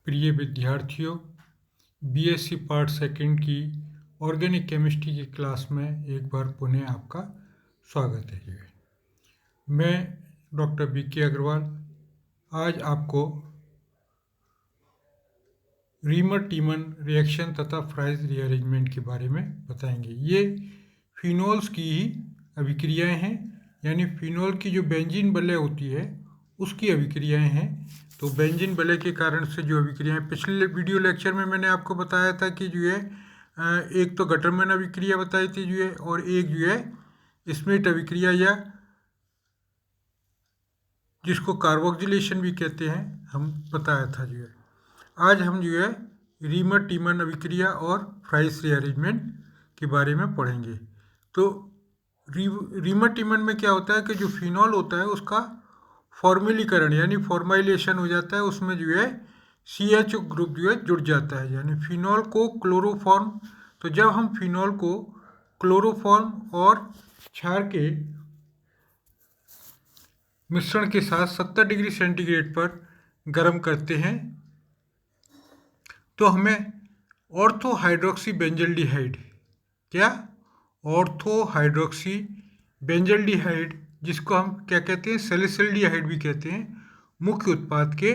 प्रिय विद्यार्थियों, BSc part second की ऑर्गेनिक केमिस्ट्री की क्लास में एक बार पुनः आपका स्वागत है। मैं डॉक्टर बीके अग्रवाल आज आपको रीमर-टीमन रिएक्शन तथा फ्राइज रीअरेंजमेंट के बारे में बताएंगे। ये फिनोल्स की ही अभिक्रियाएं हैं, यानी फिनोल की जो बेंजीन वलय होती है उसकी अभिक्रियाएं हैं। तो बेंजीन वलय के कारण से जो अभिक्रियाएं, पिछले वीडियो लेक्चर में मैंने आपको बताया था कि जो है एक तो गटरमैन अभिक्रिया बताई थी जो है, और एक जो है स्मिथ अभिक्रिया, या जिसको कार्बोक्सिलेशन भी कहते हैं, हम बताया था जो है। आज हम जो है रीमर-टीमन अभिक्रिया और फ्राइज रीअरेंजमेंट के बारे में पढ़ेंगे। तो रीमर-टीमन में क्या होता है कि जो फिनॉल होता है उसका फॉर्मिलीकरण यानी फॉर्माइलेशन हो जाता है, उसमें जो है CH ग्रुप जो है जुड़ जाता है, यानी फिनॉल को क्लोरोफॉर्म। तो जब हम फिनॉल को क्लोरोफॉर्म और क्षार के मिश्रण के साथ 70 डिग्री सेंटीग्रेड पर गर्म करते हैं तो हमें ऑर्थो हाइड्रोक्सी बेंजल्डिहाइड, क्या ऑर्थो हाइड्रोक्सी बेंजल्डिहाइड, जिसको हम क्या कहते हैं सैलिसिल्डिहाइड भी कहते हैं, मुख्य उत्पाद के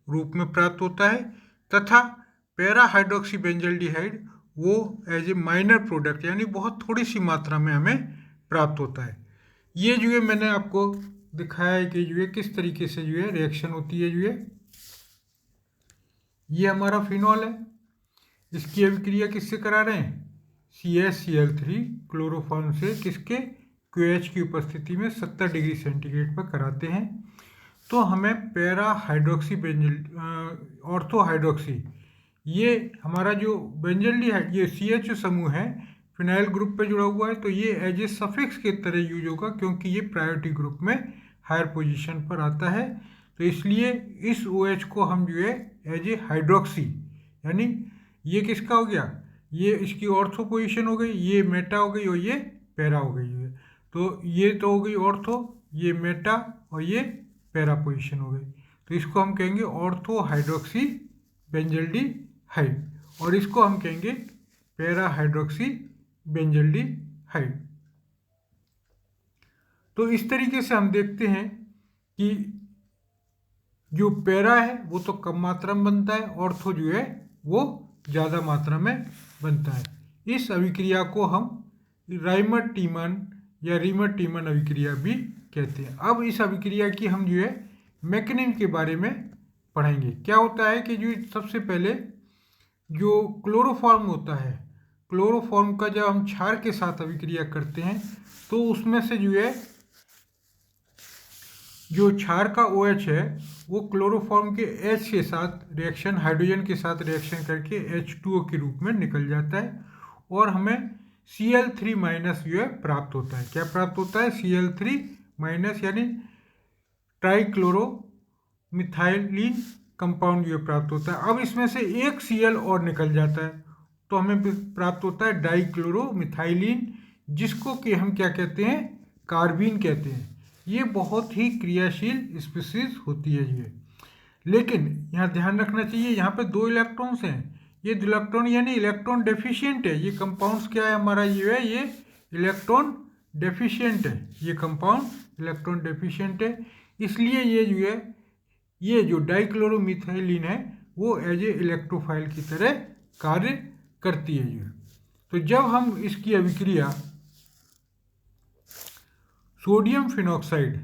रूप में प्राप्त होता है, तथा पैरा हाइड्रोक्सी बेंजल्डिहाइड वो एज ए माइनर प्रोडक्ट यानी बहुत थोड़ी सी मात्रा में हमें प्राप्त होता है। ये जो है मैंने आपको दिखाया है कि जो है किस तरीके से जो है रिएक्शन होती है। जो है ये हमारा फिनॉल है, इसकी अभिक्रिया किससे करा रहे हैं, CaCl3 क्लोरोफॉर्म से, किसके QH की उपस्थिति में 70 डिग्री सेंटीग्रेड पर कराते हैं। तो हमें पैरा हाइड्रोक्सी ऑर्थो हाइड्रोक्सी, ये हमारा जो बेंजल्डिहाइड, ये CH समूह है, फिनाइल ग्रुप पे जुड़ा हुआ है, तो ये एज ए सफिक्स के तरह यूज होगा क्योंकि ये प्रायोरिटी ग्रुप में हायर पोजीशन पर आता है। तो इसलिए इस OH को हम जो है एज ए हाइड्रोक्सी, यानी ये किसका हो गया, ये इसकी ऑर्थो पोजीशन हो गई, ये मेटा हो गई और ये पैरा हो गई है। तो ये तो हो गई ऑर्थो, ये मेटा और ये पैरा पोजीशन हो गई। तो इसको हम कहेंगे ऑर्थो हाइड्रोक्सी बेंजल्डिहाइड, और इसको हम कहेंगे पैरा हाइड्रोक्सी बेंजल्डिहाइड। तो इस तरीके से हम देखते हैं कि जो पैरा है वो तो कम मात्रा में बनता है, ऑर्थो जो है वो ज़्यादा मात्रा में बनता है। इस अभिक्रिया को हम राइमर-टीमन या रीमर-टीमन अभिक्रिया भी कहते हैं। अब इस अभिक्रिया की हम जो है मैकेनिज्म के बारे में पढ़ेंगे। क्या होता है कि जो सबसे पहले जो क्लोरोफॉर्म होता है, क्लोरोफॉर्म का जब हम क्षार के साथ अभिक्रिया करते हैं तो उसमें से जो है जो क्षार का OH है वो क्लोरोफॉर्म के H के साथ रिएक्शन, हाइड्रोजन के साथ रिएक्शन करके H2O के रूप में निकल जाता है और हमें Cl3 माइनस जो है प्राप्त होता है। क्या प्राप्त होता है, Cl3 माइनस, यानी ट्राइक्लोरो मिथाइलिन कंपाउंड जो प्राप्त होता है। अब इसमें से एक Cl और निकल जाता है तो हमें प्राप्त होता है डाइक्लोरो मिथाइलिन, जिसको कि हम क्या कहते हैं, कार्बीन कहते हैं। ये बहुत ही क्रियाशील स्पीशीज होती है ये, लेकिन यहाँ ध्यान रखना चाहिए, यहाँ पे 2 इलेक्ट्रॉन्स हैं, ये 2 इलेक्ट्रॉन यानी इलेक्ट्रॉन डेफिशिएंट है। ये कंपाउंड्स क्या है हमारा, ये है ये इलेक्ट्रॉन डेफिशिएंट है, ये कंपाउंड इलेक्ट्रॉन डेफिशिएंट है। इसलिए ये जो है ये जो डाइक्लोरोमिथाइलिन है वो एज ए इलेक्ट्रोफाइल की तरह कार्य करती है ये। तो जब हम इसकी अभिक्रिया सोडियम फिनॉक्साइड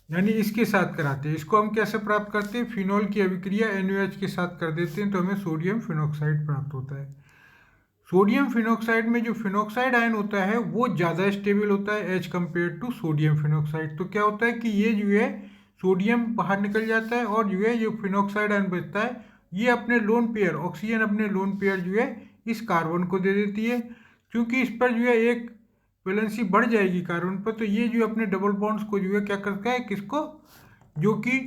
यानी इसके साथ कराते हैं, इसको हम कैसे प्राप्त करते हैं, फिनॉल की अभिक्रिया NaOH के साथ कर देते हैं तो हमें सोडियम फिनॉक्साइड प्राप्त होता है। सोडियम फिनॉक्साइड में जो फिनॉक्साइड आयन होता है वो ज़्यादा स्टेबल होता है as compared to sodium phenoxide. तो क्या होता है कि ये जो है सोडियम बाहर निकल जाता है और जो है ये फिनॉक्साइड आयन बचता है, ये अपने लोन पेयर, ऑक्सीजन अपने लोन पेयर जो है इस कार्बन को दे देती है। क्योंकि इस पर जो है एक वैलेंसी बढ़ जाएगी कार्बन पर, तो ये जो अपने डबल बॉन्ड्स को जो है क्या करता है, किसको, जो कि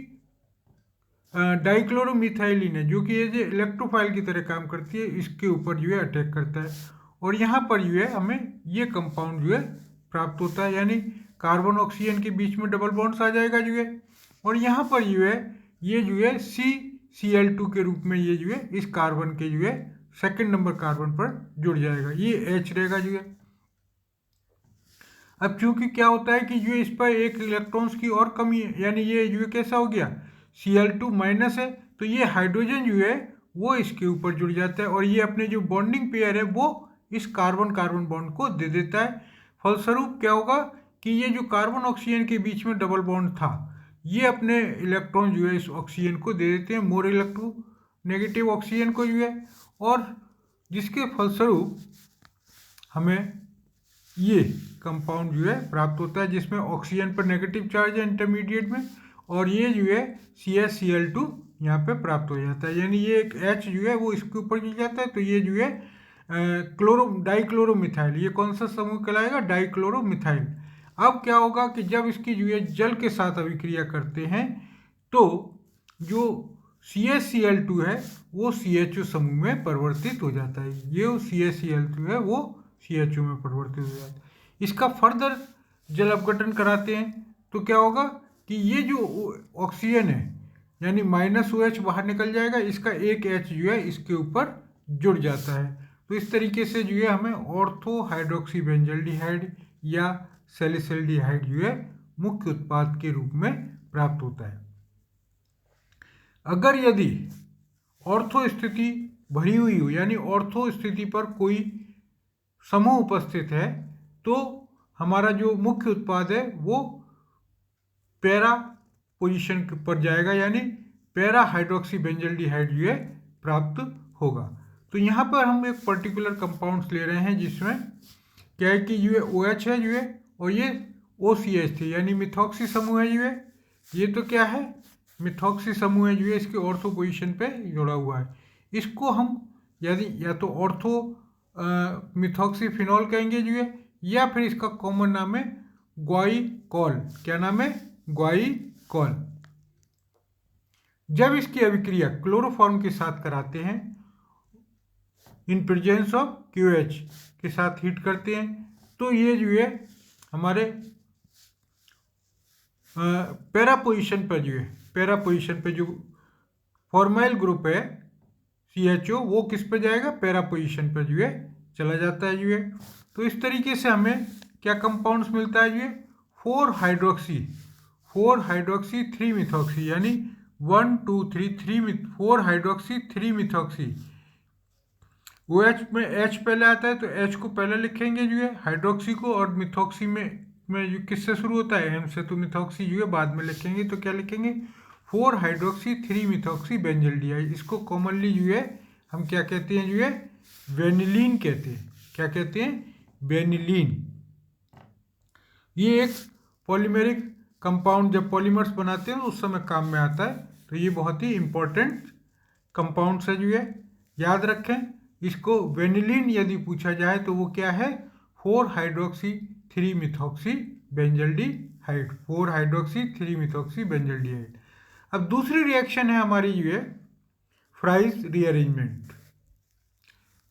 डाइक्लोरोमिथाइलिन है, जो कि ये जो इलेक्ट्रोफाइल की तरह काम करती है, इसके ऊपर जो है अटैक करता है और यहाँ पर जो है हमें ये कंपाउंड जो है प्राप्त होता है, यानी कार्बन ऑक्सीजन के बीच में डबल बॉन्ड्स आ जाएगा जो है, और यहाँ पर जो है ये जो है Cl2 के रूप में ये जो है इस कार्बन के जो है सेकंड नंबर कार्बन पर जुड़ जाएगा, ये H रहेगा जो है। अब चूंकि क्या होता है कि जो इस पर एक इलेक्ट्रॉन्स की और कमी है, यानी ये जो है कैसा हो गया, Cl2 माइनस है, तो ये हाइड्रोजन जो है वो इसके ऊपर जुड़ जाता है और ये अपने जो बॉन्डिंग पेयर है वो इस कार्बन कार्बन बॉन्ड को दे देता है। फलस्वरूप क्या होगा कि ये जो कार्बन ऑक्सीजन के बीच में डबल बॉन्ड था, ये अपने इलेक्ट्रॉन जो है इस ऑक्सीजन को दे देते हैं, मोर इलेक्ट्रोनेगेटिव ऑक्सीजन को जो है, और जिसके फलस्वरूप हमें ये कंपाउंड जो है प्राप्त होता है जिसमें ऑक्सीजन पर नेगेटिव चार्ज है इंटरमीडिएट में, और ये जो है CaCl2 यहाँ पे प्राप्त हो जाता है, यानी ये एक H जो है वो इसके ऊपर जुड़ जाता है, तो ये जो है डाइक्लोरोमिथाइल, ये कौन सा समूह कहलाएगा, डाइक्लोरोमिथाइल। अब क्या होगा कि जब इसकी जो है जल के साथ अभिक्रिया करते हैं तो जो CaCl2 है वो CHO समूह में परिवर्तित हो जाता है, ये CaCl2 है वो CHO में परिवर्तित हो जाता है। इसका फर्दर जल अपघटन कराते हैं तो क्या होगा कि ये जो ऑक्सीजन है यानी -OH बाहर निकल जाएगा, इसका एक H जो है इसके ऊपर जुड़ जाता है। तो इस तरीके से जो है हमें ऑर्थो हाइड्रोक्सी बेंजल्डिहाइड या सैलिसिल्डिहाइड जो है मुख्य उत्पाद के रूप में प्राप्त होता है। अगर यदि ऑर्थो स्थिति भरी हुई हो, यानी ऑर्थो स्थिति पर कोई समूह उपस्थित है, तो हमारा जो मुख्य उत्पाद है वो पैरा पोजीशन पर जाएगा, यानी पैरा हाइड्रोक्सी बेंजल्डिहाइड जो है प्राप्त होगा। तो यहाँ पर हम एक पर्टिकुलर कंपाउंड्स ले रहे हैं जिसमें क्या है कि जो है OH है जो है, और ये OCH थे, यानी मिथॉक्सी समूह है जो है, ये तो क्या है मिथॉक्सी समूह है जो है, इसके ऑर्थो पोजीशन पे जुड़ा हुआ है। इसको हम यदि या तो ऑर्थो मिथॉक्सी फिनॉल कहेंगे जो है, या फिर इसका कॉमन नाम है ग्वाइकॉल। क्या नाम है, ग्वाइकॉल। जब इसकी अभिक्रिया क्लोरोफॉर्म के साथ कराते हैं इन प्रेजेंस ऑफ QH के साथ हीट करते हैं, तो ये जो है हमारे पैरा पोजीशन पर जो है, पैरा पोजीशन पे जो फॉर्माइल ग्रुप है CHO वो किस पे जाएगा, पैरा पोजीशन पर जो है चला जाता है जो है। तो इस तरीके से हमें क्या कंपाउंड्स मिलता है जो है 4 हाइड्रोक्सी 3 मिथॉक्सी, यानी 1 2 3 4 हाइड्रोक्सी 3 मिथॉक्सी। OH में H पहले आता है तो H को पहले लिखेंगे जो है हाइड्रोक्सी को, और मिथॉक्सी में जो किससे शुरू होता है M से, तो मिथॉक्सी जो है बाद में लिखेंगे, तो क्या लिखेंगे 4 हाइड्रोक्सी 3 मिथॉक्सी बेंजल्डिहाइड। इसको कॉमनली जो है हम क्या कहते हैं जो है वेनिलीन कहते हैं। क्या कहते हैं, वेनिलीन। ये एक पॉलीमेरिक कंपाउंड जब पॉलीमर्स बनाते हैं उस समय काम में आता है, तो ये बहुत ही इंपॉर्टेंट कंपाउंड्स है जो है, याद रखें इसको। वेनिलीन यदि पूछा जाए तो वो क्या है 4 hydroxy 3 methoxy benzaldehyde, 4 hydroxy 3 methoxy benzaldehyde. अब दूसरी रिएक्शन है हमारी जो है फ्राइज रीअरेंजमेंट।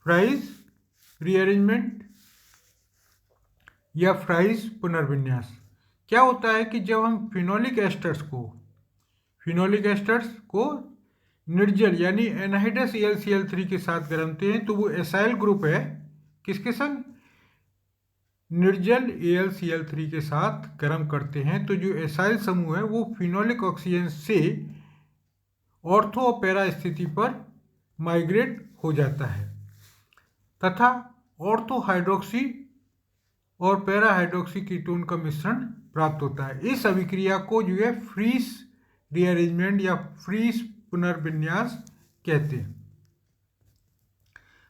फ्राइज रीअरेंजमेंट या फ्राइज पुनर्विन्यास क्या होता है कि जब हम फिनोलिक एस्टर्स को निर्जल यानी एनहाइड्रस AlCl3 के साथ गरमते हैं, तो वो एसाइल ग्रुप है किसके संग, निर्जल AlCl3 के साथ गर्म करते हैं, तो जो एसाइल समूह है वो फिनोलिक ऑक्सीजन से ऑर्थो और पैरा स्थिति पर माइग्रेट हो जाता है तथा ऑर्थो हाइड्रोक्सी और पैरा हाइड्रोक्सी कीटोन का मिश्रण प्राप्त होता है। इस अभिक्रिया को जो है फ्रीज रीअरेंजमेंट या फ्रीज पुनर्विन्यास कहते हैं।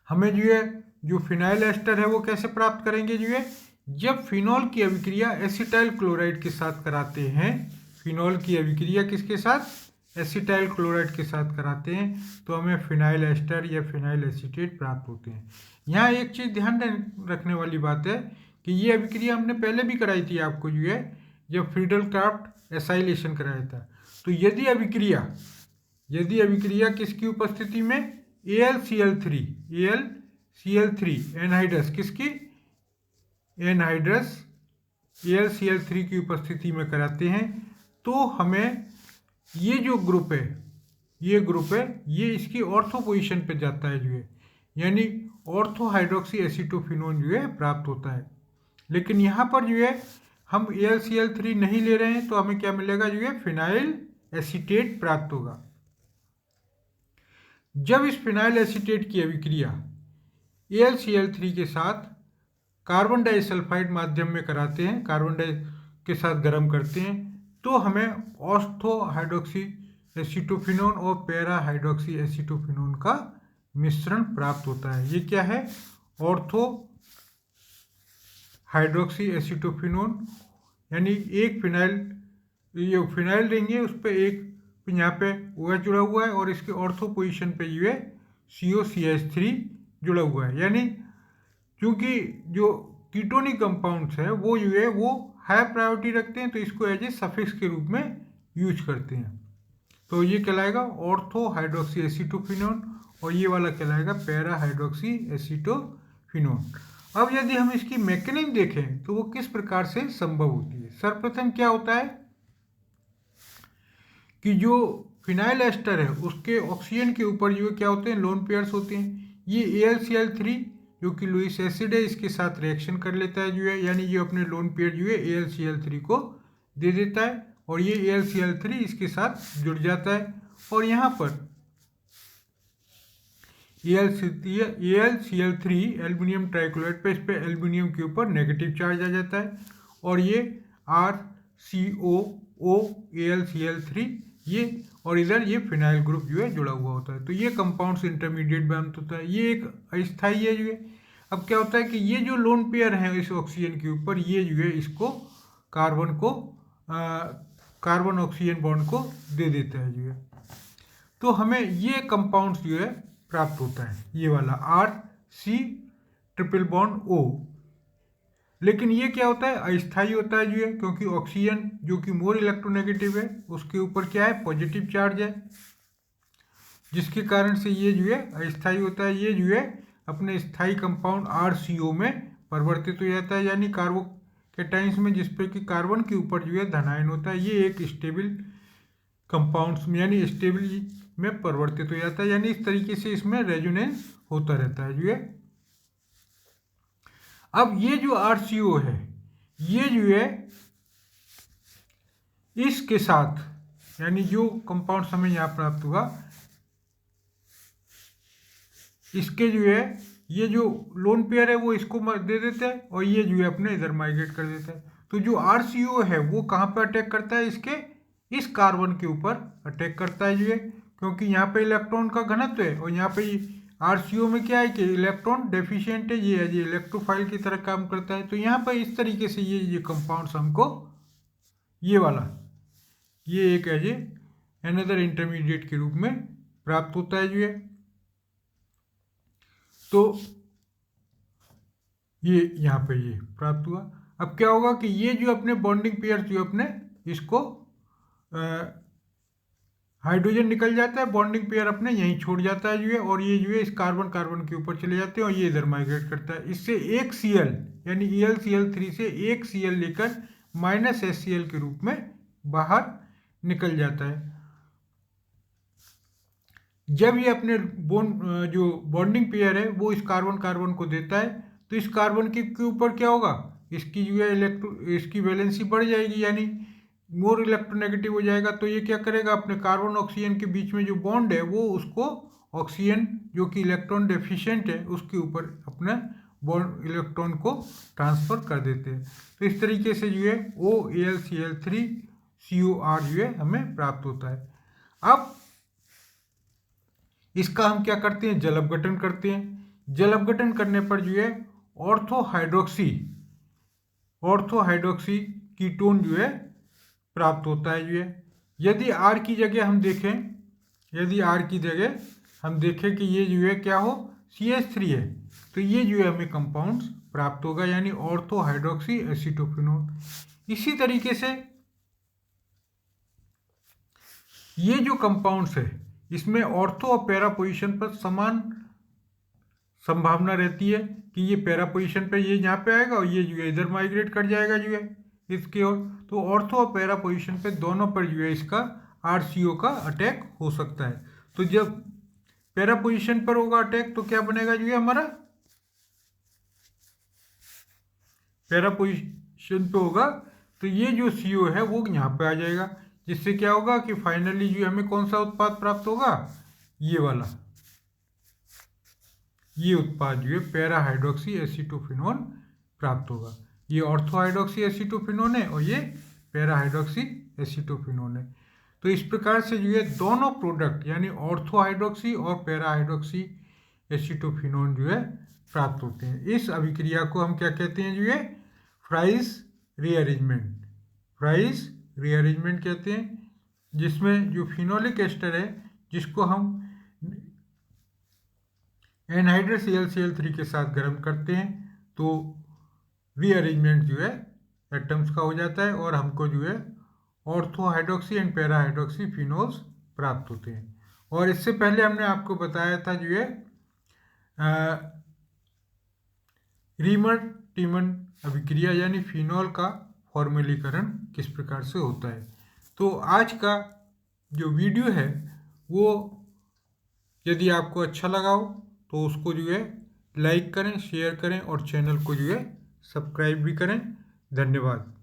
हमें जो है जो फिनाइल एस्टर है वो कैसे प्राप्त करेंगे जो है, जब फिनॉल की अभिक्रिया एसिटाइल क्लोराइड के साथ कराते हैं, फिनॉल की अभिक्रिया किसके साथ, एसिटाइल क्लोराइड के साथ कराते हैं, तो हमें फिनाइल एस्टर या फिनाइल एसीटेट प्राप्त होते हैं। यहाँ एक चीज़ ध्यान रखने वाली बात है कि ये अभिक्रिया हमने पहले भी कराई थी आपको जो है, जब फ्रीडल-क्राफ्ट एसाइलेशन कराया था। तो यदि अभिक्रिया किसकी उपस्थिति में, AlCl3 एनहाइड्रस, किसकी, एनहाइड्रस AlCl3 की उपस्थिति में कराते हैं, तो हमें ये जो ग्रुप है ये ग्रुप है, ये इसकी ऑर्थो पोजीशन पे जाता है जो है, यानी ऑर्थो हाइड्रोक्सी एसीटोफिनोन जो है प्राप्त होता है। लेकिन यहाँ पर जो है हम AlCl3 नहीं ले रहे हैं, तो हमें क्या मिलेगा जो है, फिनाइल एसीटेट प्राप्त होगा। जब इस फिनाइल एसीटेट की अभिक्रिया AlCl3 के साथ कार्बन डाइसल्फाइड माध्यम में कराते हैं, कार्बन डाइ के साथ गर्म करते हैं, तो हमें ऑर्थो हाइड्रोक्सी एसीटोफिनोन और पैरा हाइड्रोक्सी एसीटोफिनोन का मिश्रण प्राप्त होता है। ये क्या है, ऑर्थो हाइड्रोक्सी एसीटोफिनोन, यानी एक फिनाइल, ये फिनाइल देंगे उस पर एक यहाँ पे OH जुड़ा हुआ है और इसके ऑर्थो पोजीशन पे जो है COCH3 जुड़ा हुआ है। यानी क्योंकि जो कीटोनिक कंपाउंड्स है वो जो है वो हाई प्रायोरिटी रखते हैं, तो इसको एज ए सफिक्स के रूप में यूज करते हैं। तो ये कहलाएगा ऑर्थो हाइड्रोक्सी एसीटोफिनोन और ये वाला कहलाएगा पैरा हाइड्रोक्सी एसीटोफिनोन। अब यदि हम इसकी मैकेनिज्म देखें तो वो किस प्रकार से संभव होती है। सर्वप्रथम क्या होता है कि जो फिनाइल एस्टर है उसके ऑक्सीजन के ऊपर जो क्या होते हैं, लोन पेयर्स होते हैं। ये AlCl3 जो कि लुईस एसिड है, इसके साथ रिएक्शन कर लेता है जो है, यानी ये अपने लोन पेयर जो है AlCl3 को दे देता है और ये AlCl3 इसके साथ जुड़ जाता है। और यहाँ पर AlCl3 एल्युमिनियम ट्राइक्लोराइड पे, इस पर एल्युमिनियम के ऊपर नेगेटिव चार्ज आ जाता है और ये RCOO AlCl3 ये, और इधर ये फिनाइल ग्रुप जो है जुड़ा हुआ होता है। तो ये कंपाउंड्स इंटरमीडिएट में अंत होता है, ये एक अस्थायी है जो है। अब क्या होता है कि ये जो लोन पेयर है इस ऑक्सीजन के ऊपर, ये जो है इसको कार्बन ऑक्सीजन बॉन्ड को दे देता है जो है। तो हमें ये कंपाउंड्स जो है प्राप्त होता है, ये वाला RC∼O। लेकिन ये क्या होता है, अस्थायी होता है जो है, क्योंकि ऑक्सीजन जो कि मोर इलेक्ट्रोनेगेटिव है उसके ऊपर क्या है, पॉजिटिव चार्ज है, जिसके कारण से ये जो है अस्थायी होता है। ये जो है अपने स्थायी कंपाउंड RCO में परिवर्तित हो जाता है, यानी कार्बोकैटाइंस में, जिसपे कि कार्बन के ऊपर जो है धनायन होता है। ये एक स्टेबल कंपाउंड्स में यानी स्टेबल में परिवर्तित हो जाता है, यानी इस तरीके से इसमें रेजोनेंस होता रहता है जो है। अब ये जो RCO है ये जो है इसके साथ, यानी जो कंपाउंड हमें यहाँ प्राप्त हुआ, इसके जो है ये जो लोन पेयर है वो इसको दे देता है और ये जो है अपने इधर माइग्रेट कर देता है। तो जो RCO है वो कहाँ पर अटैक करता है, इसके इस कार्बन के ऊपर अटैक करता है जो है, क्योंकि यहाँ पे इलेक्ट्रॉन का घनत्व है और यहाँ पे RCO में क्या है कि इलेक्ट्रॉन डेफिशिएंट है, ये इलेक्ट्रोफाइल की तरह काम करता है। तो यहाँ पर इस तरीके से ये कंपाउंड्स हमको ये वाला ये एक एज अनदर इंटरमीडिएट के रूप में प्राप्त होता है जो है। तो ये यहाँ पे ये प्राप्त हुआ। अब क्या होगा कि ये जो अपने बॉन्डिंग पेयर जो अपने इसको हाइड्रोजन निकल जाता है, बॉन्डिंग पेयर अपने यहीं छोड़ जाता है जो है, और ये जो है इस कार्बन कार्बन के ऊपर चले जाते हैं और ये इधर माइग्रेट करता है। इससे एक Cl यानी AlCl3 से एक Cl लेकर -HCl के रूप में बाहर निकल जाता है। जब ये अपने जो बॉन्डिंग पेयर है वो इस कार्बन कार्बन को देता है, तो इस कार्बन के ऊपर क्या होगा, इसकी जो है इसकी वैलेंसी बढ़ जाएगी, यानी मोर इलेक्ट्रोनेगेटिव हो जाएगा। तो ये क्या करेगा, अपने कार्बन ऑक्सीजन के बीच में जो बॉन्ड है वो उसको ऑक्सीजन जो कि इलेक्ट्रॉन डेफिशिएंट है उसके ऊपर अपने बॉन्ड इलेक्ट्रॉन को ट्रांसफर कर देते हैं। तो इस तरीके से जो है OAlCl3COR जो है हमें प्राप्त होता है। अब इसका हम क्या करते हैं, जल अपघटन करते हैं। जल अपघटन करने पर जो है ऑर्थो हाइड्रोक्सी कीटोन जो है प्राप्त होता है जो है। यदि R की जगह हम देखें कि ये जो है क्या हो, CH3 है, तो ये जो है हमें कंपाउंड्स प्राप्त होगा, यानी ऑर्थो हाइड्रोक्सी एसीटोफिनोन। इसी तरीके से ये जो कंपाउंड्स है इसमें ऑर्थो और पैरा पोजीशन पर समान संभावना रहती है कि ये पैरा पोजीशन पे ये यहाँ पे आएगा और ये जो है इधर माइग्रेट कर जाएगा जो है इसकी ओर। तो ऑर्थो और पैरा पोजीशन पे दोनों पर जो है इसका RCO का अटैक हो सकता है। तो जब पैरा पोजीशन पर होगा अटैक तो क्या बनेगा जो है हमारा पैरा पोजीशन पे होगा, तो ये जो CO है वो यहाँ पे आ जाएगा, जिससे क्या होगा कि फाइनली जो हमें कौन सा उत्पाद प्राप्त होगा, ये वाला, ये उत्पाद जो है पैरा हाइड्रोक्सी एसीटोफिनोन प्राप्त होगा। ये ऑर्थो हाइड्रोक्सी एसीटोफिनोन है और ये पैरा हाइड्रोक्सी एसीटोफिनोन है। तो इस प्रकार से जो है दोनों प्रोडक्ट यानी ऑर्थो हाइड्रोक्सी और पैरा हाइड्रोक्सी एसीटोफिनोन जो है प्राप्त होते हैं। इस अभिक्रिया को हम क्या कहते हैं जो है फ्राइज रीअरेंजमेंट, फ्राइज रीअरेंजमेंट कहते हैं, जिसमें जो फिनोलिक एस्टर है जिसको हम एनहाइड्रस Cl3 के साथ गर्म करते हैं तो रीअरेंजमेंट जो है एटम्स का हो जाता है और हमको जो है ortho hydroxy and para hydroxy phenols प्राप्त होते हैं। और इससे पहले हमने आपको बताया था जो है रीमर टीमन अभिक्रिया यानी फिनोल का फॉर्मेलीकरण किस प्रकार से होता है। तो आज का जो वीडियो है वो यदि आपको अच्छा लगा हो तो उसको जो है लाइक करें, शेयर करें और चैनल को जो है सब्सक्राइब भी करें। धन्यवाद।